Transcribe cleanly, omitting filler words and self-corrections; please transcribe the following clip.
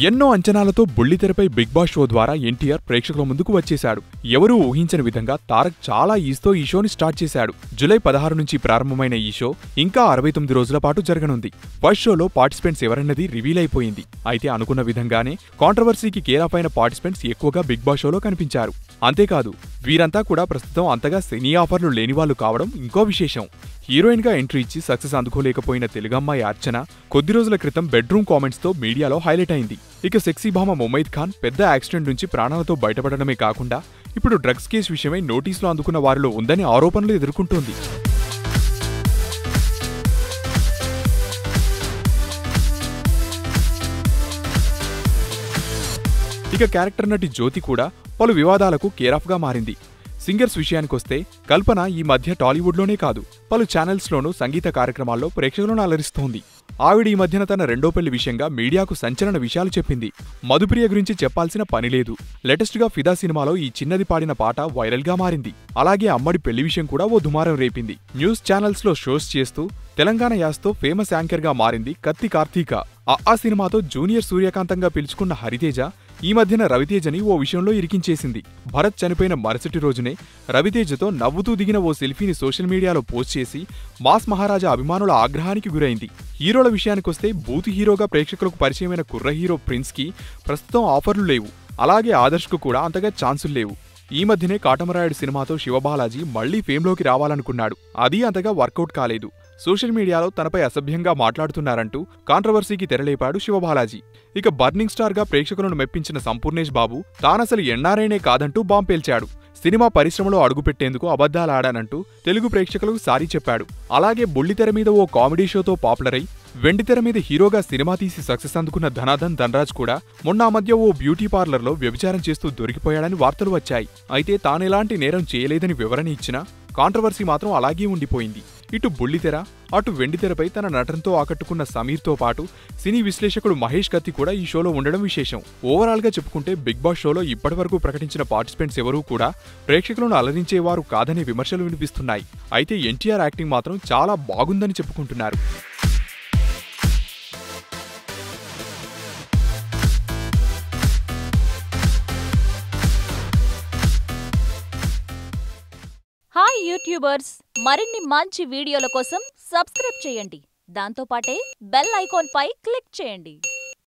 ఎన్నో అంచనాలతో బుల్లితెరపై big boss show ద్వారా ఎన్టీఆర్ ప్రేక్షకుల ముందుకు వచ్చేశాడు. ఎవరూ ఊహించని విధంగా తారక్ చాలా ఈజీతో ఈ షోని స్టార్ట్ చేశాడు. జూలై 16 నుంచి ప్రారంభమైన ఈ షో ఇంకా 69 రోజుల పాటు జరగనుంది. ఫస్ట్ షోలో పార్టిసిపెంట్స్ ఎవరన్నది రివీల్ అయిపోయింది. అయితే అనుకున్న విధంగానే కాంట్రవర్సీకి కేరాఫ్ అయిన పార్టిసిపెంట్స్ ఎక్కువగా బిగ్ బాస్ షోలో కనిపించారు. అంతేకాదు వీరంతా కూడా ప్రస్తుతం అంతగా సినీ ఆఫర్లు లేనివాళ్లు కావడం ఇంకో విశేషం. హీరోయిన్ గా ఎంట్రీ ఇచ్చి సక్సెస్ అందుకోలేకపోయిన తెలుగమ్మాయి అర్చన కొద్ది రోజుల క్రితం బెడ్రూమ్ కామెంట్స్ తో మీడియాలో హైలైట్ అయింది. ఇక సెక్సీ భామ ముమైత్ ఖాన్ పెద్ద యాక్సిడెంట్ నుంచి ప్రాణాలతో బయటపడడమే కాకుండా ఇప్పుడు డ్రగ్స్ కేసు విషయమై నోటీసులు అందుకున్న వారిలో ఉందని ఆరోపణలు ఎదుర్కొంటోంది. ఇక క్యారెక్టర్ నటి జ్యోతి కూడా పలు వివాదాలకు కేరాఫ్ గా మారింది. సింగర్స్ విషయానికొస్తే కల్పన ఈ మధ్య టాలీవుడ్లోనే కాదు పలు ఛానల్స్లోనూ సంగీత కార్యక్రమాల్లో ప్రేక్షకులను అలరిస్తోంది. ఆవిడ ఈ మధ్యన తన రెండో పెళ్లి విషయంగా మీడియాకు సంచలన విషయాలు చెప్పింది. మధుప్రియ గురించి చెప్పాల్సిన పని లేదు. లేటెస్ట్ గా ఫిదా సినిమాలో ఈ చిన్నది పాడిన పాట వైరల్ గా మారింది. అలాగే అమ్మడి పెళ్లి విషయం కూడా ఓ దుమారం రేపింది. న్యూస్ ఛానల్స్ లో షోస్ చేస్తూ తెలంగాణ యాస్తో ఫేమస్ యాంకర్ గా మారింది కత్తి కార్తీక. ఆ సినిమాతో జూనియర్ సూర్యకాంతంగా పిలుచుకున్న హరితేజ ఈ మధ్యన రవితేజని ఓ విషయంలో ఇరికించేసింది. భరత్ చనిపోయిన మరుసటి రోజునే రవితేజతో నవ్వుతూ దిగిన ఓ సెల్ఫీని సోషల్ మీడియాలో పోస్ట్ చేసి మాస్ మహారాజా అభిమానుల ఆగ్రహానికి గురైంది. హీరోల విషయానికొస్తే బూత్ హీరోగా ప్రేక్షకులకు పరిచయమైన కుర్ర హీరో ప్రిన్స్ కి ప్రస్తుతం ఆఫర్లు లేవు. అలాగే ఆదర్శ్ కు కూడా అంతగా ఛాన్సులు లేవు. ఈ మధ్యనే కాటమరాయుడు సినిమాతో శివబాలాజీ మళ్లీ ఫేమ్లోకి రావాలనుకున్నాడు. అది అంతగా వర్కౌట్ కాలేదు. సోషల్ మీడియాలో తనపై అసభ్యంగా మాట్లాడుతున్నారంటూ కాంట్రవర్సీకి తెరలేపాడు శివబాలాజీ. ఇక బర్నింగ్ స్టార్ గా ప్రేక్షకులను మెప్పించిన సంపూర్ణేష్ బాబు తానసలు ఎన్ఆర్ఐనే కాదంటూ బాంబ్ పేల్చాడు. సినిమా పరిశ్రమలో అడుగుపెట్టేందుకు అబద్ధాలాడానంటూ తెలుగు ప్రేక్షకులకు సారీ చెప్పాడు. అలాగే బుల్లితెర మీద ఓ కామెడీ షోతో పాపులర్ అయి వెండితెర మీద హీరోగా సినిమా తీసి సక్సెస్ అందుకున్న ధనాధన్ ధనరాజ్ కూడా మొన్న మధ్య ఓ బ్యూటీ పార్లర్లో వ్యభిచారం చేస్తూ దొరికిపోయాడని వార్తలు వచ్చాయి. అయితే తానెలాంటి నేరం చేయలేదని వివరణ ఇచ్చినా కాంట్రవర్సీ మాత్రం అలాగే ఉండిపోయింది. ఇటు బుల్లితెర అటు వెండితెరపై తన నటనతో ఆకట్టుకున్న సమీర్తో పాటు సినీ విశ్లేషకుడు మహేష్ కత్తి కూడా ఈ షోలో ఉండడం విశేషం. ఓవరాల్ గా చెప్పుకుంటే బిగ్ బాస్ షోలో ఇప్పటివరకు ప్రకటించిన పార్టిసిపెంట్స్ ఎవరూ కూడా ప్రేక్షకులను అలరించేవారు కాదనే విమర్శలు వినిపిస్తున్నాయి. అయితే ఎన్టీఆర్ యాక్టింగ్ మాత్రం చాలా బాగుందని చెప్పుకుంటున్నారు. హాయ్ యూట్యూబర్స్, మరిన్ని మంచి వీడియోల కోసం సబ్స్క్రైబ్ చేయండి. దాంతోపాటే బెల్ ఐకాన్ పై క్లిక్ చేయండి.